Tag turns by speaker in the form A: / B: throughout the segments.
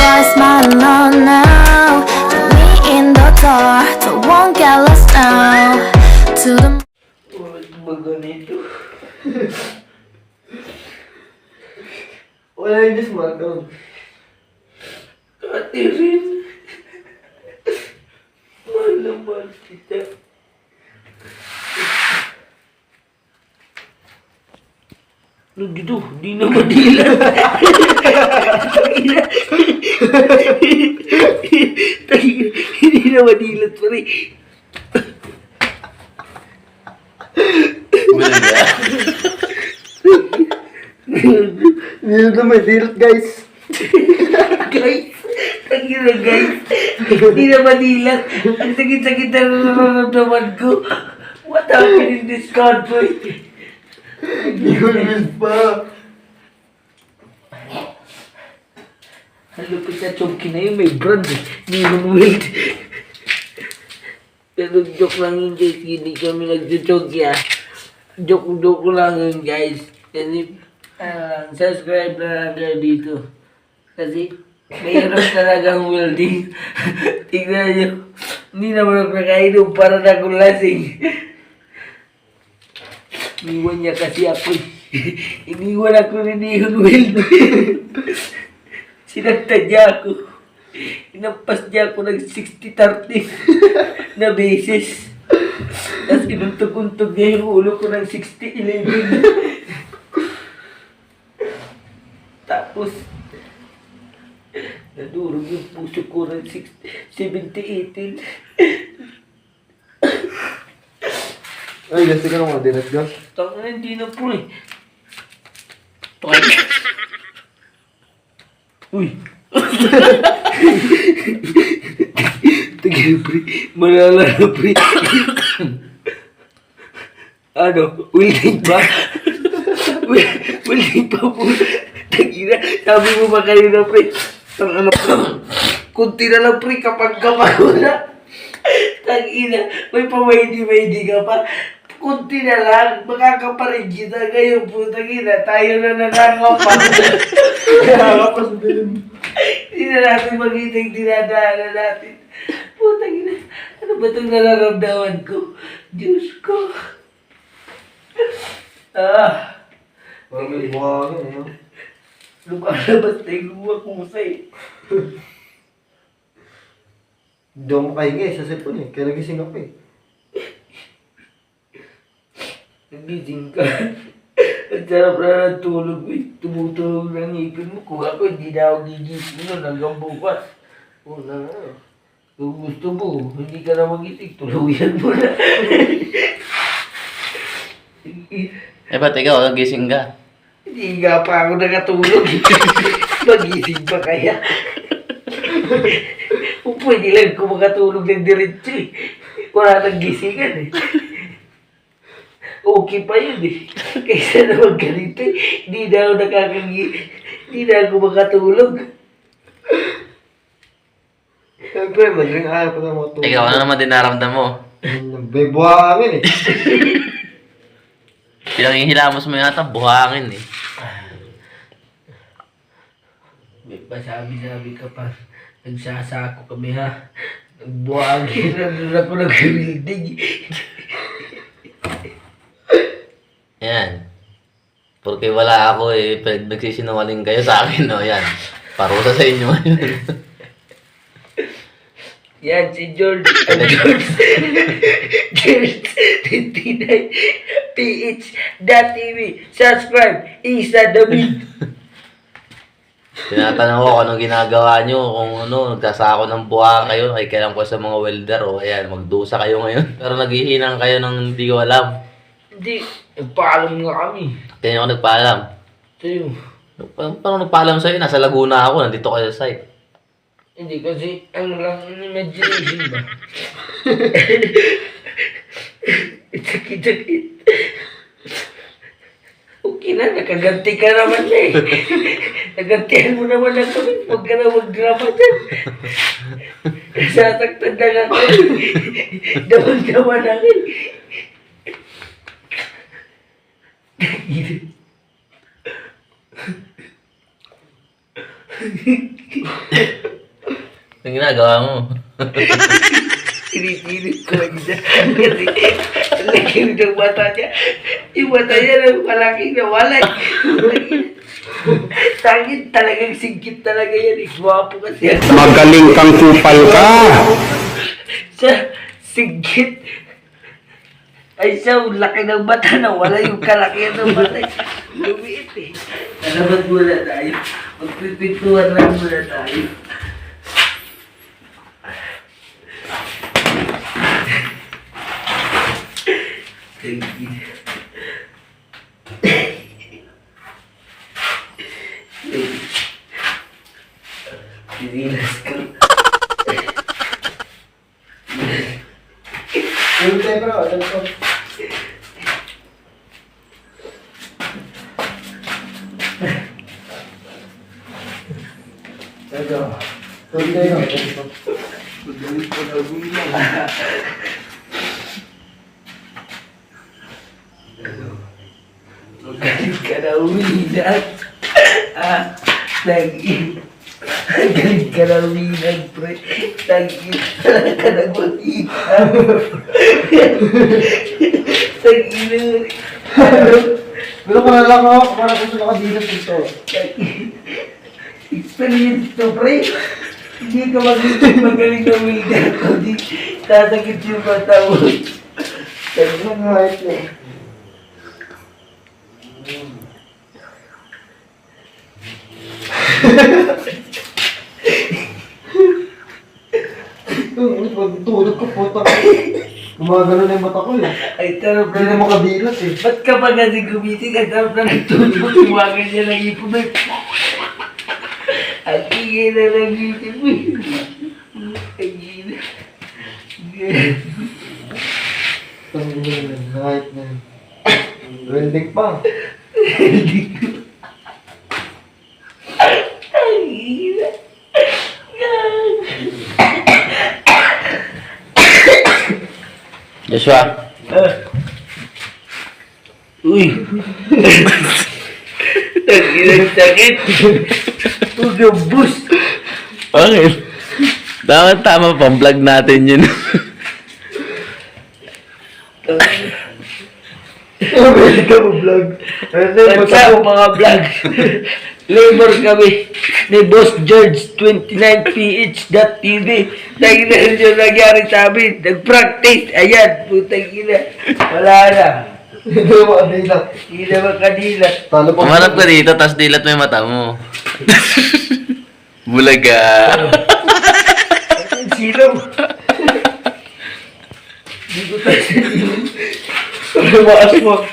A: boy, smile alone now. Put me in the dark, so won't get lost now. To the
B: Maganito.
C: Wala yung smartphone.
B: Ate rin. Mahal na mahal kita. Ano dito? Di na madila. Hindi na madilat pa rin.
C: Hindi na may dirt, guys.
B: Guys, tangina guys. Hindi na madilat. Ang sakit-sakit na nararamdaman ko. What happened in this country?
C: Hindi ko na pa.
B: Ang lupit na chunky na yun, may brand eh. Neon Wild. Pero joke lang yun guys, hindi kami nagjo-chunky ah. Joke lang yun guys. Kasi subscribe na lang kayo dito. Kasi mayroon talagang welding. Tignan nyo. Hindi naman ako nakainom para na akong lasing. Iniwan niya kasi ako eh. Iniwan ako ni Neon Wild. Sinagtan niya ako. Inampas niya ako ng 60-30 na beses. Tapos inuntog-untog niya yung ulo ko ng 60-11. Tapos, nadurog yung puso ko ng 70-18.
C: Ay, kasi ka naman dirt, guys.
B: Tanga na, hindi na po eh. Uy! Tigil, pre. Malala na, pre. Ano? Welding ba? Welding pa po. Tagina, sabi mo ba kanina, pre? Ang ano, pre? Kunti na lang, pre, kapag kapag na. Tagina, may pa-wady-wady ka pa. Kunti na lang, makakaparin kita ngayon po. Tagina, tayo na nakakapag.
C: Nakakapas din.
B: Hindi na natin makita yung dinadaanan natin. Putang ina, ano ba itong nararamdaman ko? Diyos ko.
C: Parang may buhangin, eh.
B: Lumalabas na yung lumakusa eh.
C: Hindi ako makahinga eh, sa cellphone eh. Kaya nagising ako eh.
B: Nagising ka. Ang sarap na ng tulog mo eh. Tumutulog ng ngipin mo. Kung ako, hindi na ako gigising nun hanggang bukas. Una nga. Kung gusto mo, hindi ka na magising, tuluyan mo na.
D: Eh, ba't ikaw, gising ka?
B: Hindi nga pa ako nakatulog. Magising pa kaya. Kung pwede lang ko makatulog ng diretso eh. Wala nang gisingan eh. Okay pa yun eh. Kaysa naman ganito eh. Hindi na ako hindi na ako makatulog.
C: Siyempre, madaling araw pa na mga tulog.
D: Ikaw, ano naman din naramdam mo?
C: May buhangin eh.
D: Pinanghihilamos mo yata, buhangin eh.
B: May pasabi-sabi ka pa. Nagsasako kami ha. Nagbuhangin na doon ako nag-building.
D: Yan. Porque wala ako eh, nagsisinungaling kayo sa akin, no? Yan. Parusa sa inyo.
B: Yan si George. George 29 PH.TV. Subscribe. Isa David.
D: Tinatanong ko kung anong ginagawa nyo, kung ano, nagsasako ng buha kayo, ay kailan ko sa mga welder, o ayan, magdusa kayo ngayon. Pero naghihinang kayo ng hindi ko alam.
B: Hindi. Nagpaalam nga kami.
D: Kaya ako nagpaalam.
B: Sa'yo.
D: Paano nagpaalam sa'yo? Nasa Laguna ako, nandito kayo sa site.
B: Hindi kasi ang lang imagination ba? Sakit-sakit. Okay na, nakaganti ka naman eh. Nagantihan mo naman ang kami. Huwag ka na mag-drama dyan. Sasaktan na ako eh. Damang-dama namin.
D: ginagawa mo?
B: Sinisilip ko lang siya. Kasi, ang laki ng mata niya. Yung mata niya lang malaking nawalay. Tangin, talagang singkit talaga yan. Gwapo kasi yan.
E: Magaling kang kupal ka.
B: Siya, singkit. Ay siya, ang laki ng mata na wala yung kalakihan ng mata. Lumiit eh. Alamat muna tayo. Magpipintuan lang muna tayo. Thank you. Dinilas ko.
C: Tulog tayo bro, alam ko. Ito. Tulog tayo no.
B: Magaling ko na bilang. Magaling ka na umilag. Tagi. Magaling ka na umilag, pre. Tagi. Talaga ka na mag-iilag. Tagi na.
C: Pero kung lang ako, para kung nakadilat dito.
B: Experience to, pre. Hindi ka magaling na umilag. Hindi sasakit yung mata mo.
C: Tagi na nga ito. Tulog ko po. Gumagano na yung mata ko eh.
B: Ay, tarap
C: Hindi
B: na
C: na makadilat eh.
B: Ba't ka pa kasi gumising? Ang sarap na nagtulog. Tumagan niya ng ipon mo. Ang ingay na ng ipon mo. Ang ingay.
C: Tangin na night na yun. Welding pa.
B: Ang ingay.
D: Joshua,
B: Uy! Ang inang sakit. Huwag yung bus.
D: bakit? Dapat tama pang vlog natin yun.
C: Pwede ka mo vlog.
B: What's up mga vlog? Labor kami ni Boss George 29ph.tv. Tangina nyo nangyari sa amin. Nag-practice. Ayan, putang ina. Wala na.
C: Hindi mo makadilat.
B: Hindi na makadilat.
C: Talo pa.
D: Umarap ka dito, tas dilat mo yung mata mo. Bulaga.
B: Ang silaw. Hindi ko tayo sa ilong. Lumakas mo.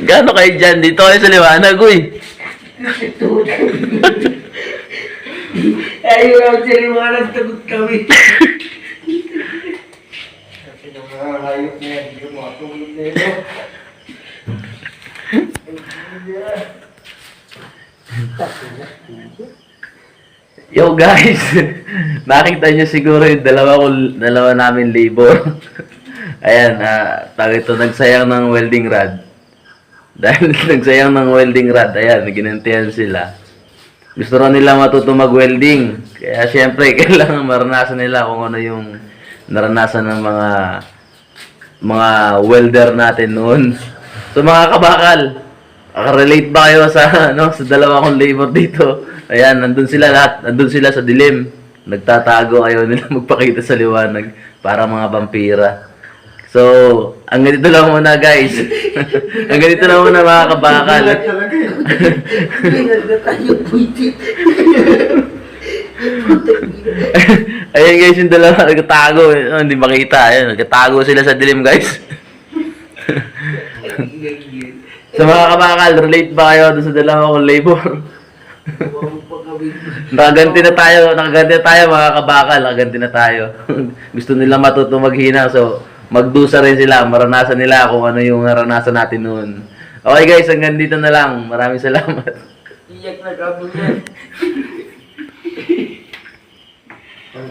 D: Gano'n kayo dyan? Dito kayo sa liwanag, uy.
B: Ayaw lang sila yung mga nagtagot kami.
C: Hayop na yan. Hindi mo makatulog na ito.
D: Yo guys, nakita niyo siguro yung dalawa namin labor. Ayan, tawag ito, nagsayang ng welding rod. Dahil nagsayang ng welding rod, ayan, ginantihan sila. Gusto rin nila matuto mag-welding. Kaya syempre, kailangan maranasan nila kung ano yung naranasan ng mga welder natin noon. So mga kabakal, relate ba kayo sa sa dalawa kong labor dito? Ayan, nandun sila lahat. Nandun sila sa dilim. Nagtatago, ayaw nila magpakita sa liwanag para mga vampira. So, ang ganito lang muna guys. Ang ganito lang muna mga kabakal.
B: Pinag na tayo puitit.
D: Ayan guys, yung dalawa nagtatago. Hindi makita. Ayan, nagtatago sila sa dilim guys. Sa mga kabakal, relate ba kayo doon sa dalawa kong labor? Nakaganti na tayo mga kabakal, nakaganti na tayo. Gusto nila matuto maghina, so magdusa rin sila, maranasan nila kung ano yung naranasan natin noon. Okay guys, hanggang dito na lang. Maraming salamat.
B: Iyak na kami yan.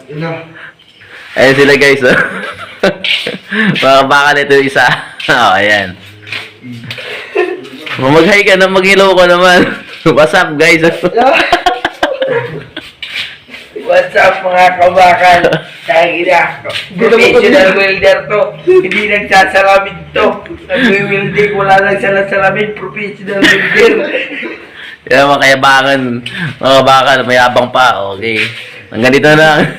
C: Ina.
D: Ayan sila guys, oh. Mga kabakal, ito yung isa. Oh, ayan. Mag-hi ka na, mag-hello ka naman. What's up, guys?
B: What's up mga kabakal? Tagina, professional welder to. Hindi nagsasalamin to. Nag-welding, wala nagsasalamin. Professional welder.
D: Yan, mga kayabangan. Mga kabakal, mayabang pa. Okay. Hanggang dito na lang.